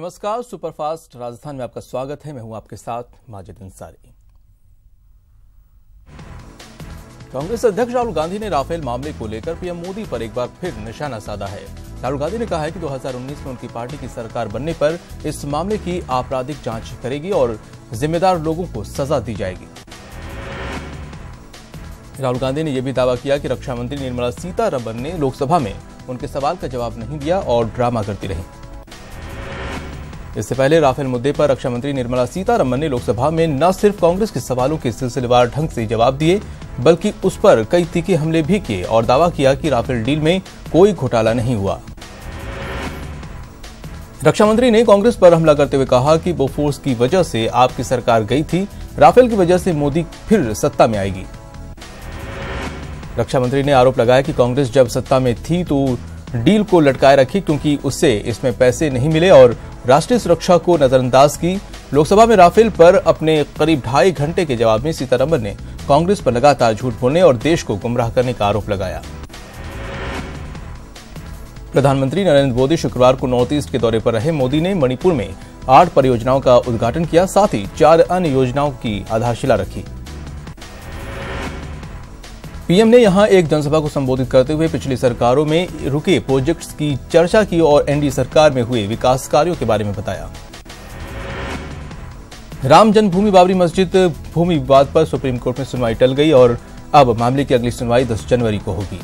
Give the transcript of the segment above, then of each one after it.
नमस्कार, सुपरफास्ट राजस्थान में आपका स्वागत है। मैं हूं आपके साथ माजिद अंसारी। कांग्रेस अध्यक्ष राहुल गांधी ने राफेल मामले को लेकर पीएम मोदी पर एक बार फिर निशाना साधा है। राहुल गांधी ने कहा है कि 2019 में उनकी पार्टी की सरकार बनने पर इस मामले की आपराधिक जांच करेगी और जिम्मेदार लोगों को सजा दी जाएगी। राहुल गांधी ने यह भी दावा किया कि रक्षा मंत्री निर्मला सीतारमण ने लोकसभा में उनके सवाल का जवाब नहीं दिया और ड्रामा करती रही। इससे पहले राफेल मुद्दे पर रक्षा मंत्री निर्मला सीतारमण ने लोकसभा में न सिर्फ कांग्रेस के सवालों के सिलसिलेवार ढंग से जवाब दिए, बल्कि उस पर कई तीखे हमले भी किए और दावा किया कि राफेल डील में कोई घोटाला नहीं हुआ। रक्षा मंत्री ने कांग्रेस पर हमला करते हुए कहा कि बोफोर्स की वजह से आपकी सरकार गई थी, राफेल की वजह से मोदी फिर सत्ता में आएगी। रक्षा मंत्री ने आरोप लगाया कि कांग्रेस जब सत्ता में थी तो डील को लटकाए रखी क्योंकि उससे इसमें पैसे नहीं मिले और राष्ट्रीय सुरक्षा को नजरअंदाज की। लोकसभा में राफेल पर अपने करीब 2.5 घंटे के जवाब में सीतारमण ने कांग्रेस पर लगातार झूठ बोलने और देश को गुमराह करने का आरोप लगाया। प्रधानमंत्री नरेंद्र मोदी शुक्रवार को नॉर्थ ईस्ट के दौरे पर रहे। मोदी ने मणिपुर में 8 परियोजनाओं का उद्घाटन किया, साथ ही 4 अन्य योजनाओं की आधारशिला रखी। पीएम ने यहां एक जनसभा को संबोधित करते हुए पिछली सरकारों में रुके प्रोजेक्ट्स की चर्चा की और एनडीए सरकार में हुए विकास कार्यों के बारे में बताया। राम जन्मभूमि बाबरी मस्जिद भूमि विवाद पर सुप्रीम कोर्ट में सुनवाई टल गई और अब मामले की अगली सुनवाई 10 जनवरी को होगी।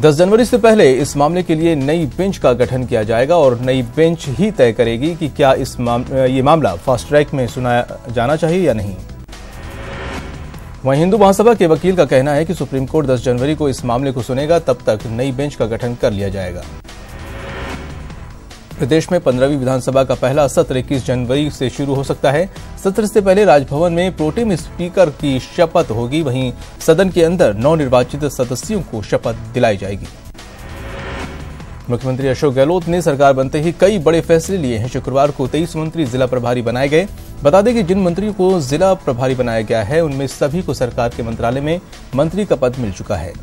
10 जनवरी से पहले इस मामले के लिए नई बेंच का गठन किया जाएगा और नई बेंच ही तय करेगी कि क्या ये मामला फास्ट ट्रैक में सुनाया जाना चाहिए या नहीं। वहीं हिंदू महासभा के वकील का कहना है कि सुप्रीम कोर्ट 10 जनवरी को इस मामले को सुनेगा, तब तक नई बेंच का गठन कर लिया जाएगा। प्रदेश में 15वीं विधानसभा का पहला सत्र 21 जनवरी से शुरू हो सकता है। सत्र से पहले राजभवन में प्रोटेम स्पीकर की शपथ होगी, वहीं सदन के अंदर नवनिर्वाचित सदस्यों को शपथ दिलाई जाएगी। मुख्यमंत्री अशोक गहलोत ने सरकार बनते ही कई बड़े फैसले लिए हैं। शुक्रवार को 23 मंत्री जिला प्रभारी बनाए गए। बता दें कि जिन मंत्रियों को जिला प्रभारी बनाया गया है उनमें सभी को सरकार के मंत्रालय में मंत्री का पद मिल चुका है।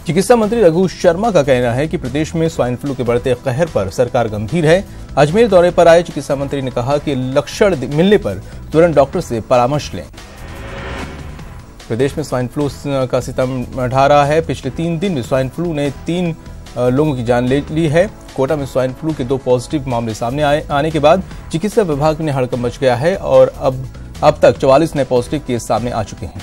चिकित्सा मंत्री रघु शर्मा का कहना है कि प्रदेश में स्वाइन फ्लू के बढ़ते कहर पर सरकार गंभीर है। अजमेर दौरे पर आए चिकित्सा मंत्री ने कहा कि लक्षण मिलने पर तुरंत डॉक्टर से परामर्श लें। प्रदेश में स्वाइन फ्लू का सितम ढा रहा है। पिछले 3 दिन में स्वाइन फ्लू ने 3 लोगों की जान ले ली है। कोटा में स्वाइन फ्लू के 2 पॉजिटिव मामले सामने आने के बाद चिकित्सा विभाग में हड़कंप मच गया है और अब तक 44 नए पॉजिटिव केस सामने आ चुके हैं।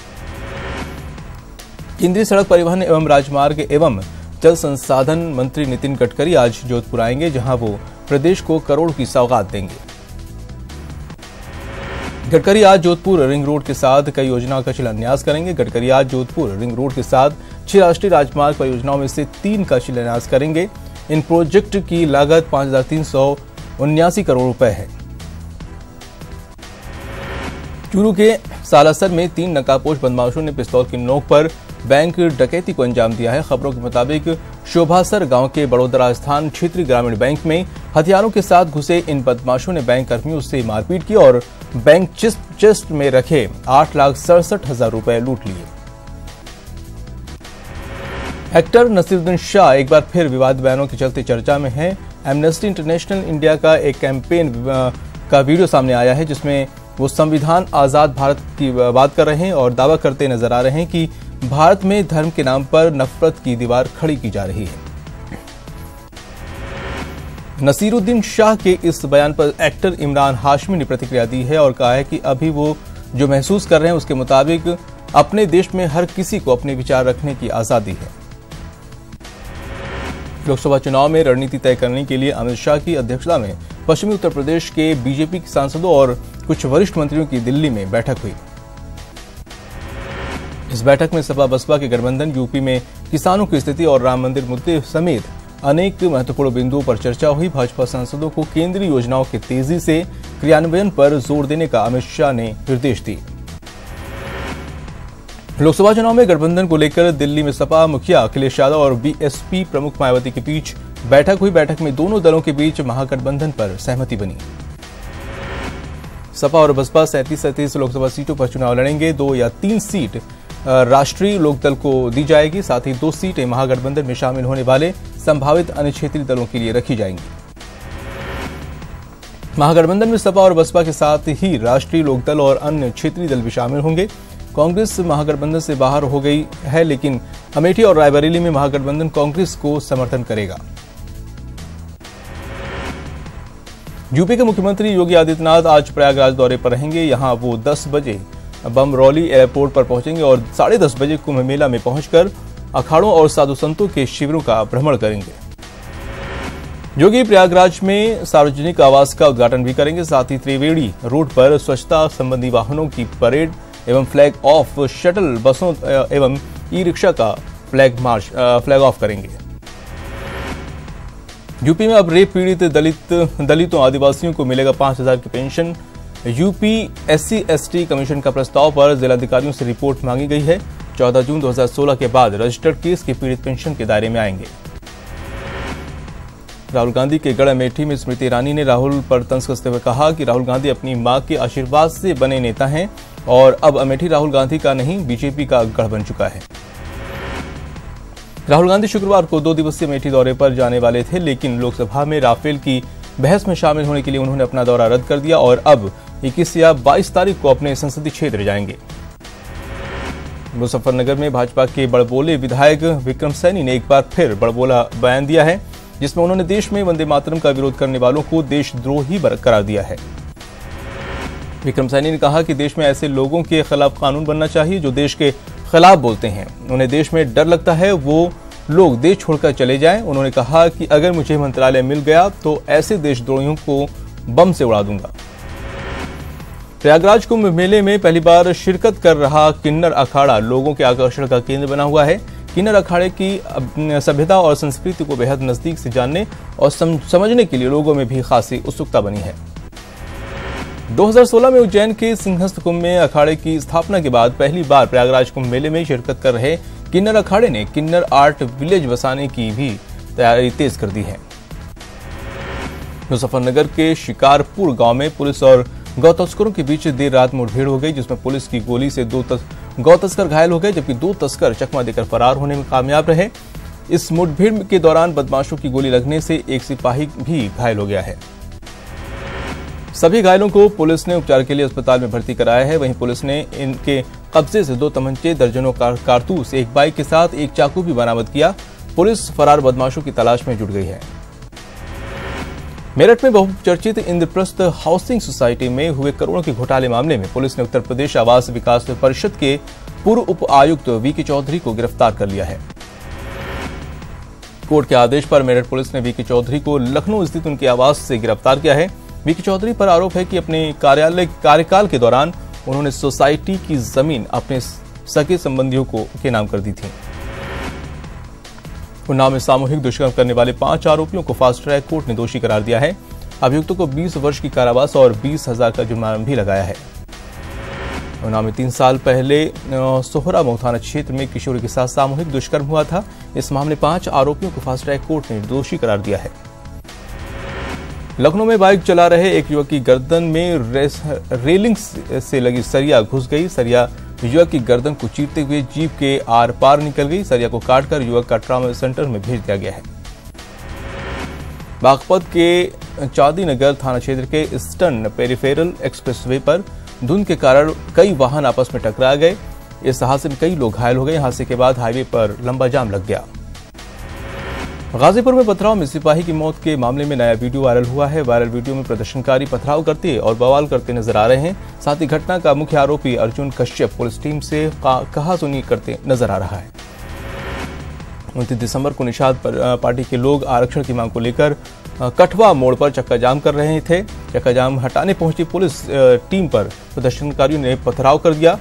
केंद्रीय सड़क परिवहन एवं राजमार्ग एवं जल संसाधन मंत्री नितिन गडकरी आज जोधपुर आएंगे, जहां वो प्रदेश को करोड़ की सौगात देंगे। गडकरी आज जोधपुर रिंग रोड के साथ कई योजनाओं का शिलान्यास करेंगे। गडकरी आज जोधपुर रिंग रोड के साथ 6 राष्ट्रीय राजमार्ग परियोजनाओं में से 3 का शिलान्यास करेंगे। इन प्रोजेक्ट की लागत 5,379 करोड़ रुपए है। चूरू के सालासर में 3 नकाबपोश बदमाशों ने पिस्तौल की नोक पर बैंक डकैती को अंजाम दिया है। खबरों के मुताबिक शोभासर गांव के बड़ोदरा स्थान क्षेत्रीय ग्रामीण बैंक में हथियारों के साथ घुसे इन बदमाशों ने बैंक कर्मियों से मारपीट की और बैंक चेस्ट में रखे 8,67,000 रुपए लूट लिए। एक्टर नसीरुद्दीन शाह एक बार फिर विवाद बयानों के चलते चर्चा में है। एमनेस्टी इंटरनेशनल इंडिया का एक कैंपेन का वीडियो सामने आया है, जिसमें वो संविधान आजाद भारत की बात कर रहे हैं और दावा करते नजर आ रहे हैं कि भारत में धर्म के नाम पर नफरत की दीवार खड़ी की जा रही है। नसीरुद्दीन शाह के इस बयान पर एक्टर इमरान हाशमी ने प्रतिक्रिया दी है और कहा है कि अभी वो जो महसूस कर रहे हैं उसके मुताबिक अपने देश में हर किसी को अपने विचार रखने की आजादी है। लोकसभा चुनाव में रणनीति तय करने के लिए अमित शाह की अध्यक्षता में पश्चिमी उत्तर प्रदेश के बीजेपी के सांसदों और कुछ वरिष्ठ मंत्रियों की दिल्ली में बैठक हुई। इस बैठक में सपा बसपा के गठबंधन, यूपी में किसानों की स्थिति और राम मंदिर मुद्दे समेत अनेक महत्वपूर्ण बिंदुओं पर चर्चा हुई। भाजपा सांसदों को केंद्रीय योजनाओं के तेजी से क्रियान्वयन पर जोर देने का अमित शाह ने निर्देश दिए। लोकसभा चुनाव में गठबंधन को लेकर दिल्ली में सपा मुखिया अखिलेश यादव और बीएसपी प्रमुख मायावती के बीच बैठक हुई। बैठक में दोनों दलों के बीच महागठबंधन पर सहमति बनी। सपा और बसपा 37 लोकसभा सीटों पर चुनाव लड़ेंगे। 2 या 3 सीट राष्ट्रीय लोकदल को दी जाएगी। साथ ही 2 सीटें महागठबंधन में शामिल होने वाले संभावित अन्य क्षेत्रीय दलों के लिए रखी जाएंगी। महागठबंधन में सपा और बसपा के साथ ही राष्ट्रीय लोकदल और अन्य क्षेत्रीय दल भी शामिल होंगे। कांग्रेस महागठबंधन से बाहर हो गई है, लेकिन अमेठी और रायबरेली में महागठबंधन कांग्रेस को समर्थन करेगा। यूपी के मुख्यमंत्री योगी आदित्यनाथ आज प्रयागराज दौरे पर रहेंगे। यहां वो 10 बजे बमरौली एयरपोर्ट पर पहुंचेंगे और 10:30 बजे कुंभ मेला में पहुंचकर अखाड़ों और साधु संतों के शिविरों का भ्रमण करेंगे। योगी प्रयागराज में सार्वजनिक आवास का उद्घाटन भी करेंगे। साथ ही त्रिवेणी रोड पर स्वच्छता संबंधी वाहनों की परेड एवं फ्लैग ऑफ, शटल बसों एवं ई रिक्शा का फ्लैग ऑफ करेंगे। यूपी में अब रेप पीड़ित दलितों आदिवासियों को मिलेगा 5,000 की पेंशन। यूपी SC/ST कमीशन का प्रस्ताव पर जिलाधिकारियों से रिपोर्ट मांगी गई है। 14 जून 2016 के बाद रजिस्टर्ड केस के पीड़ित पेंशन के दायरे में आएंगे। राहुल गांधी के गढ़ अमेठी में स्मृति ईरानी ने राहुल पर तंज कसते हुए कहा कि राहुल गांधी अपनी मां के आशीर्वाद से बने नेता हैं और अब अमेठी राहुल गांधी का नहीं, बीजेपी का गढ़ बन चुका है। राहुल गांधी शुक्रवार को 2 दिवसीय अमेठी दौरे पर जाने वाले थे, लेकिन लोकसभा में राफेल की बहस में शामिल होने के लिए उन्होंने अपना दौरा रद्द कर दिया और अब 21 या 22 तारीख को अपने संसदीय क्षेत्र जाएंगे। मुजफ्फरनगर में भाजपा के बड़बोले विधायक विक्रम सैनी ने एक बार फिर बड़बोला बयान दिया है, जिसमें उन्होंने देश में वंदे मातरम का विरोध करने वालों को देशद्रोही करार दिया है। विक्रम सैनी ने कहा कि देश में ऐसे लोगों के खिलाफ कानून बनना चाहिए जो देश के खिलाफ बोलते हैं। उन्हें देश में डर लगता है, वो लोग देश छोड़कर चले जाएं। उन्होंने कहा कि अगर मुझे मंत्रालय मिल गया तो ऐसे देशद्रोहियों को बम से उड़ा दूंगा। प्रयागराज कुंभ मेले में पहली बार शिरकत कर रहा किन्नर अखाड़ा लोगों के आकर्षण का केंद्र बना हुआ है। किन्नर अखाड़े की सभ्यता और संस्कृति को बेहद नजदीक से जानने और समझने के लिए लोगों में भी खासी उत्सुकता बनी है। 2016 में उज्जैन के सिंहस्थ कुंभ में अखाड़े की स्थापना के बाद पहली बार प्रयागराज कुंभ मेले में शिरकत कर रहे किन्नर अखाड़े ने किन्नर आर्ट विलेज बसाने की भी तैयारी तेज कर दी है। मुजफ्फरनगर के शिकारपुर गांव में पुलिस और गौ तस्करों के बीच देर रात मुठभेड़ हो गई, जिसमें पुलिस की गोली से 2 गौ तस्कर घायल हो गए, जबकि 2 तस्कर चकमा देकर फरार होने में कामयाब रहे। इस मुठभेड़ के दौरान बदमाशों की गोली लगने से एक सिपाही भी घायल हो गया है। सभी घायलों को पुलिस ने उपचार के लिए अस्पताल में भर्ती कराया है। वहीं पुलिस ने इनके कब्जे से 2 तमंचे, दर्जनों कारतूस, एक बाइक के साथ एक चाकू भी बरामद किया। पुलिस फरार बदमाशों की तलाश में जुट गई है। मेरठ में बहुचर्चित इंद्रप्रस्थ हाउसिंग सोसाइटी में हुए करोड़ों के घोटाले मामले में पुलिस ने उत्तर प्रदेश आवास विकास परिषद के पूर्व उप आयुक्त वीके चौधरी को गिरफ्तार कर लिया है। कोर्ट के आदेश पर मेरठ पुलिस ने वीके चौधरी को लखनऊ स्थित उनके आवास से गिरफ्तार किया है। वीके चौधरी पर आरोप है कि अपने कार्यकाल के दौरान उन्होंने सोसाइटी की जमीन अपने सगे संबंधियों के नाम कर दी थी। उन्नाव में सामूहिक दुष्कर्म करने वाले 5 आरोपियों को फास्ट ट्रैक कोर्ट ने दोषी करार दिया है। अभियुक्तों को 20 वर्ष की कारावास और 20,000 का जुर्माना भी लगाया है। उन्नाव में 3 साल पहले सोहरामऊ थाना क्षेत्र में किशोरी के साथ सामूहिक दुष्कर्म हुआ था। इस मामले 5 आरोपियों को फास्ट ट्रैक कोर्ट ने दोषी करार दिया है। लखनऊ में बाइक चला रहे एक युवक की गर्दन में रेलिंग से लगी सरिया घुस गई। सरिया युवक की गर्दन को चीरते हुए जीप के आर पार निकल गई। सरिया को काटकर युवक का ट्रॉमा सेंटर में भेज दिया गया है। बागपत के चांदीनगर थाना क्षेत्र के ईस्टर्न पेरिफेरल एक्सप्रेसवे पर धुंध के कारण कई वाहन आपस में टकरा गए। इस हादसे में कई लोग घायल हो गए। हादसे के बाद हाईवे पर लंबा जाम लग गया। गाजीपुर में पथराव में सिपाही की मौत के मामले में नया वीडियो वायरल हुआ है। वायरल वीडियो में प्रदर्शनकारी पथराव करते और बवाल करते नजर आ रहे हैं। साथ ही घटना का मुख्य आरोपी अर्जुन कश्यप पुलिस टीम से कहासुनी करते नजर आ रहा है। 29 दिसंबर को निषाद पार्टी के लोग आरक्षण की मांग को लेकर कठवा मोड़ पर चक्का जाम कर रहे थे। चक्का जाम हटाने पहुंची पुलिस टीम पर प्रदर्शनकारियों ने पथराव कर दिया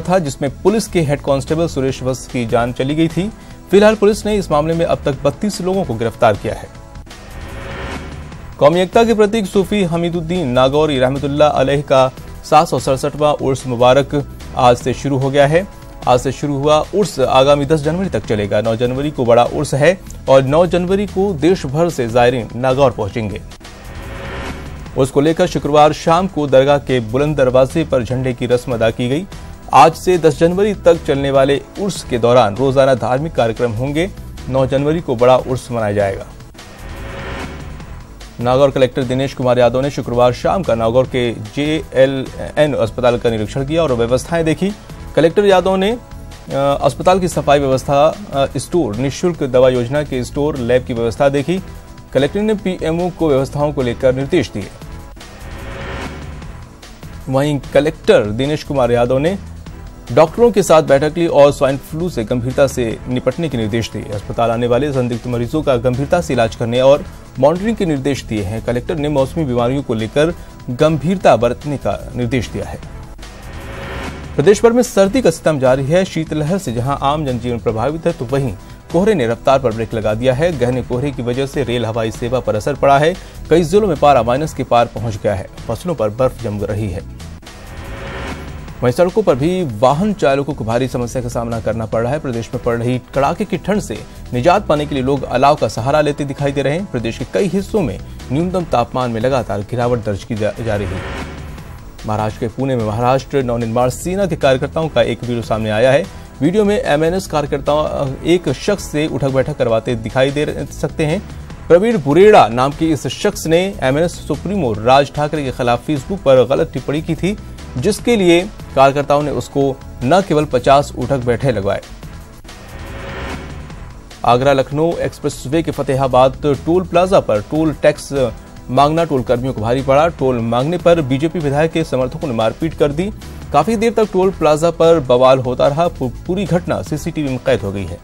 था, जिसमें पुलिस के हेड कांस्टेबल सुरेश वत्स की जान चली गई थी। फिलहाल पुलिस ने इस मामले में अब तक 32 लोगों को गिरफ्तार किया है। कौमी एकता के प्रतीक सूफी हमीदुद्दीन नागौरी रहमतुल्लाह अलैह का 767वां उर्स मुबारक आज से शुरू हो गया है। आज से शुरू हुआ उर्स आगामी 10 जनवरी तक चलेगा। 9 जनवरी को बड़ा उर्स है और 9 जनवरी को देश भर से जायरीन नागौर पहुंचेंगे। उर्स को लेकर शुक्रवार शाम को दरगाह के बुलंद दरवाजे पर झंडे की रस्म अदा की गई। आज से 10 जनवरी तक चलने वाले उर्स के दौरान रोजाना धार्मिक कार्यक्रम होंगे। 9 जनवरी को बड़ा उर्स मनाया जाएगा। नागौर कलेक्टर दिनेश कुमार यादव ने शुक्रवार शाम का नागौर के JLN अस्पताल का निरीक्षण किया और व्यवस्थाएं देखी। कलेक्टर यादव ने अस्पताल की सफाई व्यवस्था, स्टोर, निःशुल्क दवा योजना के स्टोर, लैब की व्यवस्था देखी। कलेक्टर ने PMO को व्यवस्थाओं को लेकर निर्देश दिए। वहीं कलेक्टर दिनेश कुमार यादव ने डॉक्टरों के साथ बैठक ली और स्वाइन फ्लू से गंभीरता से निपटने के निर्देश दिए। अस्पताल आने वाले संदिग्ध मरीजों का गंभीरता से इलाज करने और मॉनिटरिंग के निर्देश दिए हैं। कलेक्टर ने मौसमी बीमारियों को लेकर गंभीरता बरतने का निर्देश दिया है। प्रदेश भर में सर्दी का सितम जारी है। शीतलहर से जहां आम जनजीवन प्रभावित है, तो वहीं कोहरे ने रफ्तार पर ब्रेक लगा दिया है। गहने कोहरे की वजह से रेल हवाई सेवा पर असर पड़ा है। कई जिलों में पारा माइनस के पार पहुंच गया है। फसलों पर बर्फ जम रही है। वहीं सड़कों पर भी वाहन चालकों को भारी समस्या का सामना करना पड़ रहा है। प्रदेश में पड़ रही कड़ाके की ठंड से निजात पाने के लिए लोग अलाव का सहारा लेते दिखाई दे रहे हैं। प्रदेश के कई हिस्सों में न्यूनतम तापमान में लगातार गिरावट दर्ज की जा रही है। महाराष्ट्र के पुणे में महाराष्ट्र नवनिर्माण सेना के कार्यकर्ताओं का एक वीडियो सामने आया है। वीडियो में MNS कार्यकर्ता एक शख्स से उठक बैठक करवाते दिखाई दे सकते हैं। प्रवीण बुरेड़ा नाम के इस शख्स ने MNS सुप्रीमो राज ठाकरे के खिलाफ फेसबुक पर गलत टिप्पणी की थी, जिसके लिए कार्यकर्ताओं ने उसको न केवल 50 उठक बैठक लगवाए। आगरा लखनऊ एक्सप्रेसवे के फतेहाबाद टोल प्लाजा पर टोल टैक्स मांगना टोल कर्मियों को भारी पड़ा। टोल मांगने पर बीजेपी विधायक के समर्थकों ने मारपीट कर दी। काफी देर तक टोल प्लाजा पर बवाल होता रहा। पूरी घटना CCTV में कैद हो गई है।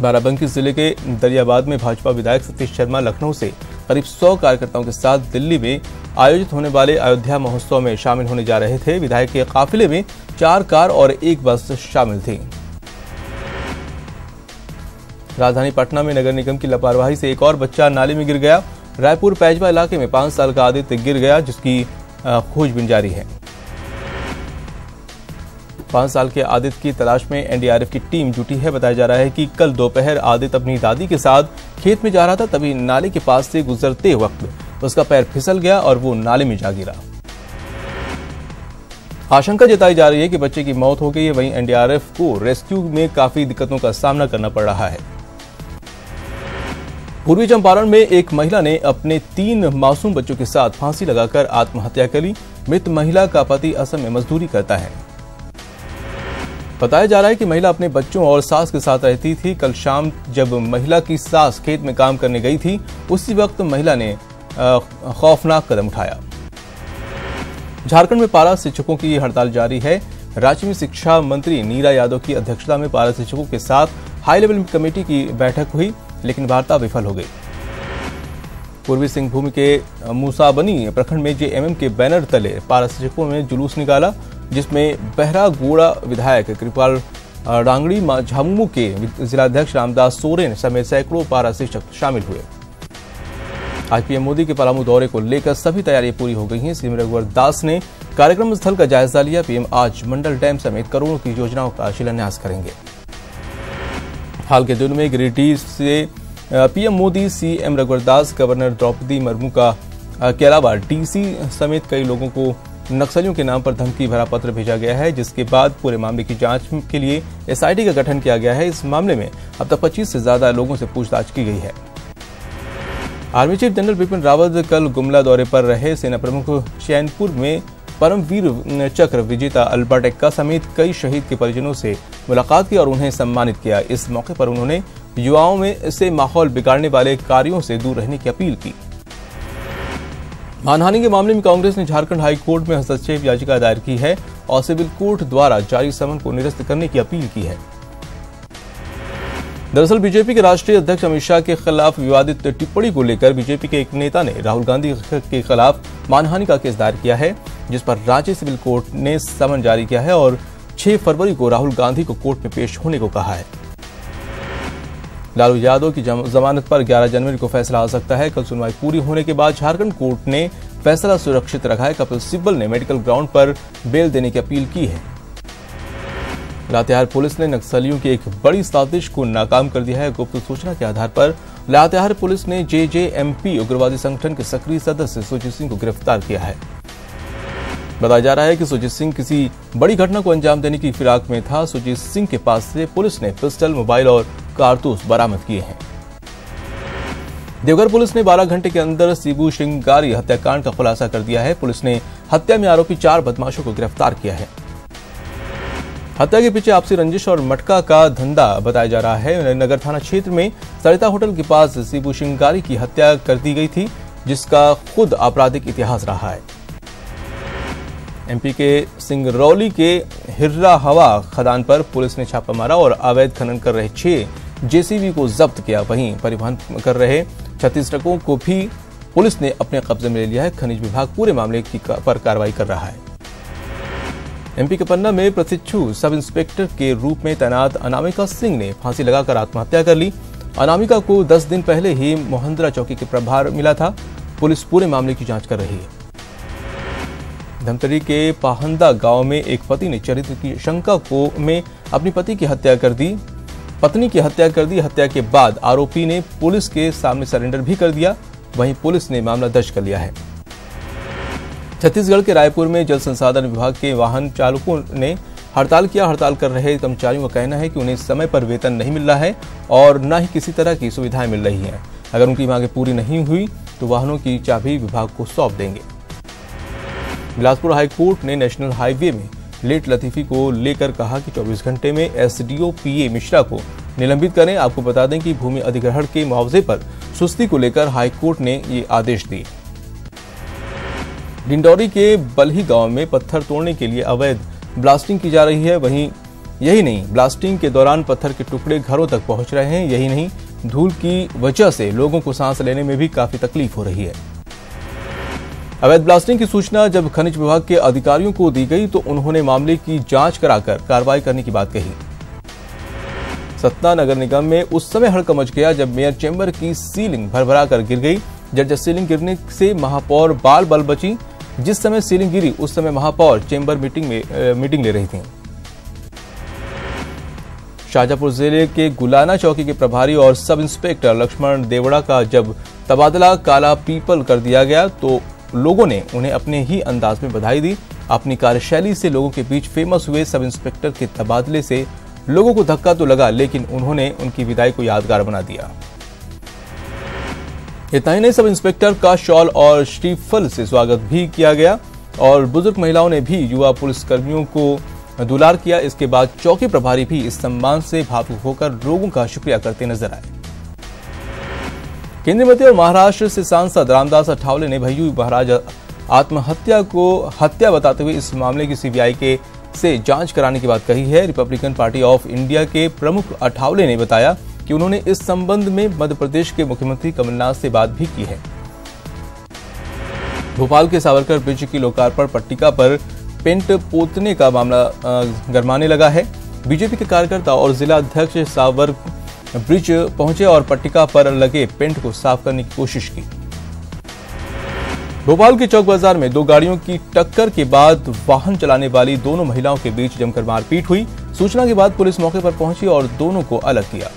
बाराबंकी जिले के दरियाबाद में भाजपा विधायक सतीश शर्मा लखनऊ से करीब 100 कार्यकर्ताओं के साथ दिल्ली में आयोजित होने वाले अयोध्या महोत्सव में शामिल होने जा रहे थे। विधायक के काफिले में 4 कार और 1 बस शामिल थी। राजधानी पटना में नगर निगम की लापरवाही से एक और बच्चा नाले में गिर गया। रायपुर पैजवा इलाके में 5 साल का आदित्य गिर गया, जिसकी खोजबीन जारी है। 5 साल के आदित्य की तलाश में NDRF की टीम जुटी है। बताया जा रहा है कि कल दोपहर आदित्य अपनी दादी के साथ खेत में जा रहा था, तभी नाले के पास से गुजरते वक्त उसका पैर फिसल गया और वो नाले में जा गिरा। आशंका जताई जा रही है कि बच्चे की मौत हो गई है। वहीं NDRF को रेस्क्यू में काफी दिक्कतों का सामना करना पड़ रहा है। पूर्वी चंपारण में एक महिला ने अपने 3 मासूम बच्चों के साथ फांसी लगाकर आत्महत्या कर ली। मृत महिला का पति असम में मजदूरी करता है। बताया जा रहा है कि महिला अपने बच्चों और सास के साथ रहती थी। कल शाम जब महिला की सास खेत में काम करने गई थी, उसी वक्त महिला ने खौफनाक कदम उठाया। झारखंड में पारा शिक्षकों की हड़ताल जारी है। राज्य में शिक्षा मंत्री नीरा यादव की अध्यक्षता में पारा शिक्षकों के साथ हाई लेवल कमेटी की बैठक हुई, लेकिन वार्ता विफल हो गई। पूर्वी सिंहभूम के मूसाबनी प्रखंड में JMM के बैनर तले पारा शिक्षकों ने जुलूस निकाला, जिसमें बहरागोड़ा विधायक कृपाल डांगड़ी, झामुमो के जिलाध्यक्ष रामदास सोरेन समेत सैकड़ों पारा शिक्षक शामिल हुए। आज PM मोदी के पलामू दौरे को लेकर सभी तैयारियां पूरी हो गई हैं। CM रघुवर दास ने कार्यक्रम स्थल का जायजा लिया। PM आज मंडल डैम समेत करोड़ों की योजनाओं का शिलान्यास करेंगे। हाल के दिनों में गिरिडीह से PM मोदी, CM रघुवर दास, गवर्नर द्रौपदी मुर्मू के अलावा DC समेत कई लोगों को नक्सलियों के नाम पर धमकी भरा पत्र भेजा गया है, जिसके बाद पूरे मामले की जांच के लिए SIT का गठन किया गया है। इस मामले में अब तक 25 से ज्यादा लोगों से पूछताछ की गई है। Army chief general Bipin Rawat कल गुमला दौरे पर रहे। सेना प्रमुख चैनपुर में परमवीर चक्र विजेता अल्बर्ट एक्का समेत कई शहीद के परिजनों से मुलाकात की और उन्हें सम्मानित किया। इस मौके पर उन्होंने युवाओं में से माहौल बिगाड़ने वाले कार्यों से दूर रहने की अपील की। मानहानि के मामले में कांग्रेस ने झारखंड हाई कोर्ट में हस्तक्षेप याचिका दायर की है और सिविल कोर्ट द्वारा जारी समन को निरस्त करने की अपील की है। दरअसल बीजेपी के राष्ट्रीय अध्यक्ष अमित शाह के खिलाफ विवादित टिप्पणी को लेकर बीजेपी के एक नेता ने राहुल गांधी के खिलाफ मानहानि का केस दायर किया है, जिस पर रांची सिविल कोर्ट ने समन जारी किया है और 6 फरवरी को राहुल गांधी को कोर्ट में पेश होने को कहा है। लालू यादव की जमानत पर 11 जनवरी को फैसला आ सकता है। कल सुनवाई पूरी होने के बाद झारखंड कोर्ट ने फैसला सुरक्षित रखा है। कपिल सिब्बल ने मेडिकल ग्राउंड पर बेल देने की अपील की है। लातेहार पुलिस ने नक्सलियों की एक बड़ी साजिश को नाकाम कर दिया है। गुप्त सूचना के आधार पर लातेहार पुलिस ने JJMP उग्रवादी संगठन के सक्रिय सदस्य सुजीत सिंह को गिरफ्तार किया है। बताया जा रहा है कि सुजीत सिंह किसी बड़ी घटना को अंजाम देने की फिराक में था। सुजीत सिंह के पास से पुलिस ने पिस्टल, मोबाइल और कारतूस बरामद किए हैं। देवघर पुलिस ने 12 घंटे के अंदर शिबू श्रृंगारी हत्याकांड का खुलासा कर दिया है। पुलिस ने हत्या में आरोपी 4 बदमाशों को गिरफ्तार किया है। हत्या के पीछे आपसी रंजिश और मटका का धंधा बताया जा रहा है। नगर थाना क्षेत्र में सरिता होटल के पास शिबू श्रृंगारी की हत्या कर दी गई थी, जिसका खुद आपराधिक इतिहास रहा है। एमपी के सिंगरौली के हिर्रा हवा खदान पर पुलिस ने छापा मारा और अवैध खनन कर रहे 6 जेसीबी को जब्त किया। वहीं परिवहन कर रहे 36 ट्रकों को भी पुलिस ने अपने कब्जे में ले लिया है। खनिज विभाग पूरे मामले पर कार्रवाई कर रहा है। एमपी के पन्ना में प्रशिक्षु सब इंस्पेक्टर के रूप में तैनात अनामिका सिंह ने फांसी लगाकर आत्महत्या कर ली। अनामिका को 10 दिन पहले ही मोहंद्रा चौकी के प्रभार मिला था। पुलिस पूरे मामले की जांच कर रही है। धमतरी के पाहंदा गांव में एक पति ने चरित्र की शंका में अपनी पत्नी की हत्या कर दी। हत्या के बाद आरोपी ने पुलिस के सामने सरेंडर भी कर दिया। वहीं पुलिस ने मामला दर्ज कर लिया है। छत्तीसगढ़ के रायपुर में जल संसाधन विभाग के वाहन चालकों ने हड़ताल किया। हड़ताल कर रहे कर्मचारियों का कहना है कि उन्हें समय पर वेतन नहीं मिल रहा है और न ही किसी तरह की सुविधाएं मिल रही हैं। अगर उनकी मांगें पूरी नहीं हुई तो वाहनों की चाबी विभाग को सौंप देंगे। बिलासपुर हाईकोर्ट ने नेशनल हाईवे में लेट लतीफी को लेकर कहा कि 24 घंटे में एसडीओ पीए मिश्रा को निलंबित करें। आपको बता दें कि भूमि अधिग्रहण के मुआवजे पर सुस्ती को लेकर हाईकोर्ट ने ये आदेश दिए। डिंडौरी के बल्ही गांव में पत्थर तोड़ने के लिए अवैध ब्लास्टिंग की जा रही है। वहीं यही नहीं, ब्लास्टिंग के दौरान पत्थर के टुकड़े घरों तक पहुंच रहे हैं। यही नहीं, धूल की वजह से लोगों को सांस लेने में भी काफी तकलीफ हो रही है। अवैध ब्लास्टिंग की सूचना जब खनिज विभाग के अधिकारियों को दी गई तो उन्होंने मामले की जांच कराकर कार्रवाई करने की बात कही। सतना नगर निगम में उस समय हड़कंप मच गया जब मेयर चेंबर की सीलिंग भरभरा कर गिर गई। जर्जर सीलिंग गिरने से महापौर बाल बल बची। जिस समय सीलिंग गिरी उस समय महापौर चेंबर मीटिंग ले रही थी। शाहजहांपुर जिले के गुलाना चौकी के प्रभारी और सब इंस्पेक्टर लक्ष्मण देवड़ा का जब तबादला काला पीपल कर दिया गया तो लोगों ने उन्हें अपने ही अंदाज में बधाई दी। अपनी कार्यशैली से लोगों के बीच फेमस हुए सब इंस्पेक्टर के तबादले से लोगों को धक्का तो लगा, लेकिन उन्होंने उनकी विदाई को यादगार बना दिया। इतना ही नहीं, सब इंस्पेक्टर का शॉल और श्रीफल से स्वागत भी किया गया और बुजुर्ग महिलाओं ने भी युवा पुलिसकर्मियों को दुलार किया। इसके बाद चौकी प्रभारी भी इस सम्मान से भावुक होकर लोगों का शुक्रिया करते नजर आए। केंद्रीय मंत्री और महाराष्ट्र से सांसद रामदास अठावले ने भैयू महाराज आत्महत्या को हत्या बताते हुए इस मामले की सीबीआई से जांच कराने की बात कही है। रिपब्लिकन पार्टी ऑफ इंडिया के प्रमुख अठावले ने बताया कि उन्होंने इस संबंध में मध्य प्रदेश के मुख्यमंत्री कमलनाथ से बात भी की है। भोपाल के सावरकर ब्रिज की लोकार्पण पट्टिका पर पेंट पोतने का मामला गरमाने लगा है। बीजेपी के कार्यकर्ता और जिला अध्यक्ष सावर ब्रिज पहुंचे और पट्टिका पर लगे पेंट को साफ करने की कोशिश की। भोपाल के चौक बाजार में 2 गाड़ियों की टक्कर के बाद वाहन चलाने वाली दोनों महिलाओं के बीच जमकर मारपीट हुई। सूचना के बाद पुलिस मौके पर पहुंची और दोनों को अलग किया।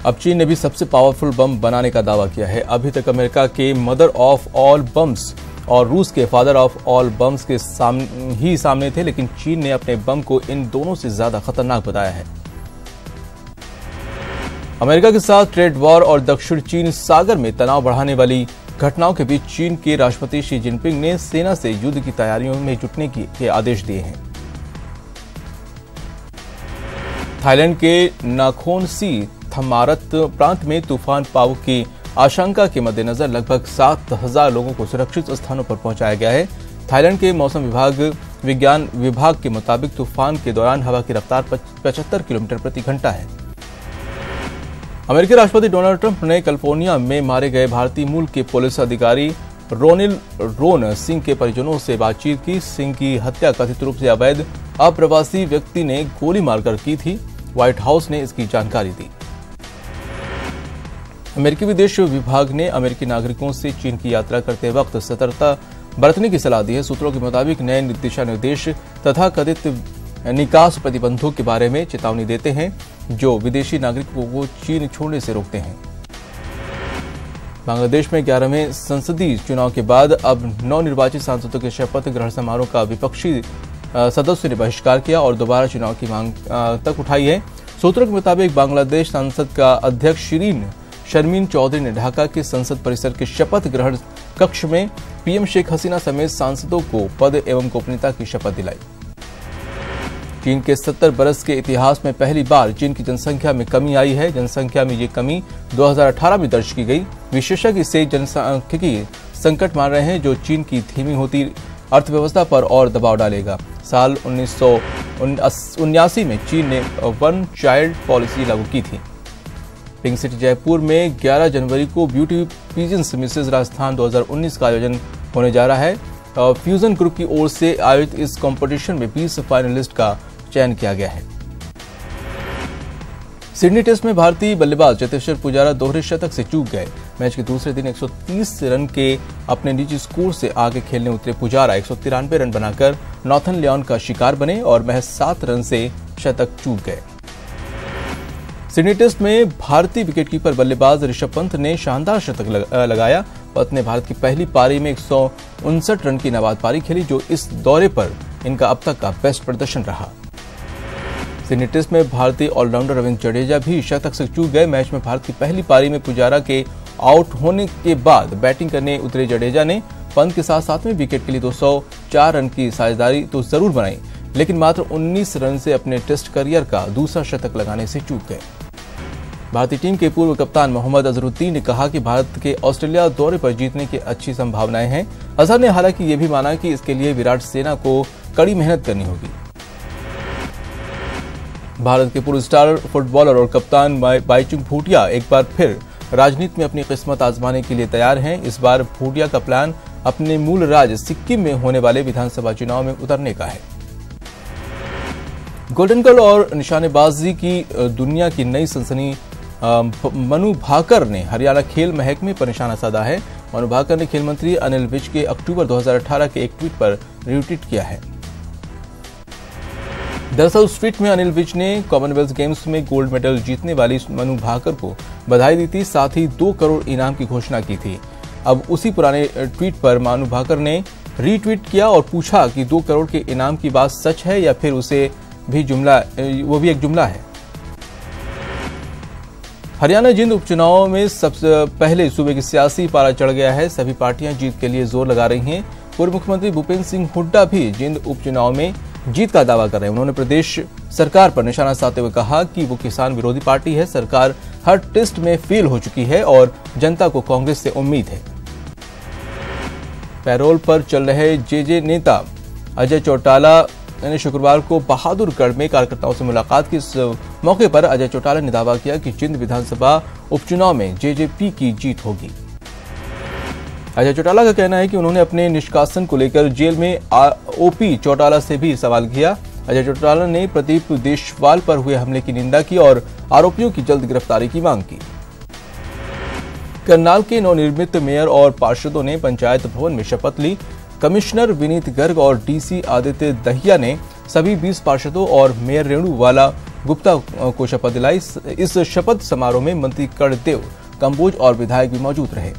अब चीन ने भी सबसे पावरफुल बम बनाने का दावा किया है। अभी तक अमेरिका के मदर ऑफ ऑल बम्स और रूस के फादर ऑफ ऑल बम्स के सामने थे, लेकिन चीन ने अपने बम को इन दोनों से ज्यादा खतरनाक बताया है। अमेरिका के साथ ट्रेड वॉर और दक्षिण चीन सागर में तनाव बढ़ाने वाली घटनाओं के बीच चीन के राष्ट्रपति शी जिनपिंग ने सेना से युद्ध की तैयारियों में जुटने के आदेश दिए हैं। थाईलैंड के नाखोन सी थमारत प्रांत में तूफान पावु की आशंका के मद्देनजर लगभग 7,000 लोगों को सुरक्षित स्थानों पर पहुंचाया गया है। थाईलैंड के मौसम विज्ञान विभाग के मुताबिक तूफान के दौरान हवा की रफ्तार 75 किलोमीटर प्रति घंटा है। अमेरिकी राष्ट्रपति डोनाल्ड ट्रंप ने कैलिफोर्निया में मारे गए भारतीय मूल के पुलिस अधिकारी रोन सिंह के परिजनों से बातचीत की। सिंह की हत्या कथित रूप से अवैध अप्रवासी व्यक्ति ने गोली मारकर की थी। व्हाइट हाउस ने इसकी जानकारी दी। अमेरिकी विदेश विभाग ने अमेरिकी नागरिकों से चीन की यात्रा करते वक्त सतर्कता बरतने की सलाह दी है। सूत्रों के मुताबिक नए दिशा निर्देश तथा कथित निकास प्रतिबंधों के बारे में चेतावनी देते हैं जो विदेशी नागरिकों को चीन छोड़ने से रोकते हैं। बांग्लादेश में 11वें संसदीय चुनाव के बाद अब नवनिर्वाचित सांसदों के शपथ ग्रहण समारोह का विपक्षी सदस्यों ने बहिष्कार किया और दोबारा चुनाव की मांग तक उठाई है। सूत्रों के मुताबिक बांग्लादेश संसद का अध्यक्ष शर्मीन चौधरी ने ढाका के संसद परिसर के शपथ ग्रहण कक्ष में पीएम शेख हसीना समेत सांसदों को पद एवं गोपनीयता की शपथ दिलाई। चीन के 70 बरस के इतिहास में पहली बार चीन की जनसंख्या में कमी आई है। जनसंख्या में ये कमी 2018 में दर्ज की गई। विशेषज्ञ इसे जनसांख्यिकी संकट मान रहे हैं जो चीन की धीमी होती अर्थव्यवस्था पर और दबाव डालेगा। साल 1979 में चीन ने वन चाइल्ड पॉलिसी लागू की थी। पिंक सिटी जयपुर में 11 जनवरी को ब्यूटी पीजेंट्स मिसेस राजस्थान 2019 का आयोजन होने जा रहा है। फ्यूजन ग्रुप की ओर से आयोजित इस कंपटीशन में 20 फाइनलिस्ट का चयन किया गया है। सिडनी टेस्ट में भारतीय बल्लेबाज चेतेश्वर पुजारा दोहरे शतक से चूक गए। मैच के दूसरे दिन 130 रन के अपने निजी स्कोर से आगे खेलने उतरे पुजारा 193 रन बनाकर नॉर्थन लियोन का शिकार बने और महज 7 रन से शतक चूक गए। सिडनी टेस्ट में भारतीय विकेटकीपर बल्लेबाज ऋषभ पंत ने शानदार शतक लगाया। पंत ने भारत की पहली पारी में 159 रन की नाबाद पारी खेली जो इस दौरे पर इनका अब तक का बेस्ट प्रदर्शन रहा। सिडनी टेस्ट में भारतीय ऑलराउंडर रविंद्र जडेजा भी शतक से चूक गए। मैच में भारत की पहली पारी में पुजारा के आउट होने के बाद बैटिंग करने उतरे जडेजा ने पंत के साथ 7वें विकेट के लिए 204 रन की साझेदारी तो जरूर बनाई, लेकिन मात्र 19 रन से अपने टेस्ट करियर का दूसरा शतक लगाने से चूक गए। भारतीय टीम के पूर्व कप्तान मोहम्मद अजहरुद्दीन ने कहा कि भारत के ऑस्ट्रेलिया दौरे पर जीतने की अच्छी संभावनाएं हैं। अजहर ने हालांकि ये भी माना कि इसके लिए विराट सेना को कड़ी मेहनत करनी होगी। भारत के पूर्व स्टार फुटबॉलर और कप्तान बाईचुंग भूटिया एक बार फिर राजनीति में अपनी किस्मत आजमाने के लिए तैयार हैं। इस बार भूटिया का प्लान अपने मूल राज्य सिक्किम में होने वाले विधानसभा चुनाव में उतरने का है। गोल्डन गर्ल और निशानेबाजी की दुनिया की नई सनसनी मनु भाकर ने हरियाणा खेल महकमे पर निशाना साधा है। मनु भाकर ने खेल मंत्री अनिल विज के अक्टूबर 2018 के एक ट्वीट पर रीट्वीट किया है। दरअसल उस ट्वीट में अनिल विज ने कॉमनवेल्थ गेम्स में गोल्ड मेडल जीतने वाली मनु भाकर को बधाई दी थी, साथ ही 2 करोड़ इनाम की घोषणा की थी। अब उसी पुराने ट्वीट पर मनु भाकर ने रीट्वीट किया और पूछा कि 2 करोड़ के इनाम की बात सच है या फिर उसे भी वो भी एक जुमला है। हरियाणा जिंद उपचुनाव में सबसे पहले सूबे की सियासी पारा चढ़ गया है। सभी पार्टियां जीत के लिए जोर लगा रही हैं। पूर्व मुख्यमंत्री भूपेंद्र सिंह हुड्डा भी जिंद उपचुनाव में जीत का दावा कर रहे हैं। उन्होंने प्रदेश सरकार पर निशाना साधते हुए कहा कि वो किसान विरोधी पार्टी है। सरकार हर टेस्ट में फेल हो चुकी है और जनता को कांग्रेस से उम्मीद है। पैरोल पर चल रहे जेजे नेता अजय चौटाला ने शुक्रवार को बहादुरगढ़ में कार्यकर्ताओं से मुलाकात की। इस मौके पर अजय चौटाला ने दावा किया कि जिंद विधानसभा उपचुनाव में जेजेपी की जीत होगी। अजय चौटाला का कहना है कि उन्होंने अपने निष्कासन को लेकर जेल में ओपी चौटाला से भी सवाल किया। अजय चौटाला ने प्रदीप देशवाल पर हुए हमले की निंदा की और आरोपियों की जल्द गिरफ्तारी की मांग की। करनाल के नवनिर्मित मेयर और पार्षदों ने पंचायत भवन में शपथ ली। कमिश्नर विनीत गर्ग और डीसी आदित्य दहिया ने सभी 20 पार्षदों और मेयर रेणुवाला गुप्ता को शपथ दिलाई। इस शपथ समारोह में मंत्री कर्णदेव कंबोज और विधायक भी मौजूद रहे।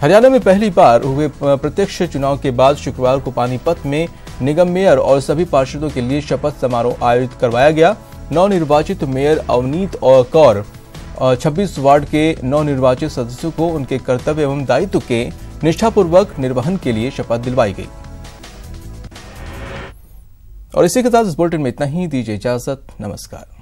हरियाणा में पहली बार हुए प्रत्यक्ष चुनाव के बाद शुक्रवार को पानीपत में निगम मेयर और सभी पार्षदों के लिए शपथ समारोह आयोजित करवाया गया। नवनिर्वाचित मेयर अवनीत कौर 26 वार्ड के नवनिर्वाचित सदस्यों को उनके कर्तव्य एवं दायित्व के निष्ठापूर्वक निर्वहन के लिए शपथ दिलवाई गई। और इसी के साथ इस बुलेटिन में इतना ही। दीजिए इजाजत। नमस्कार।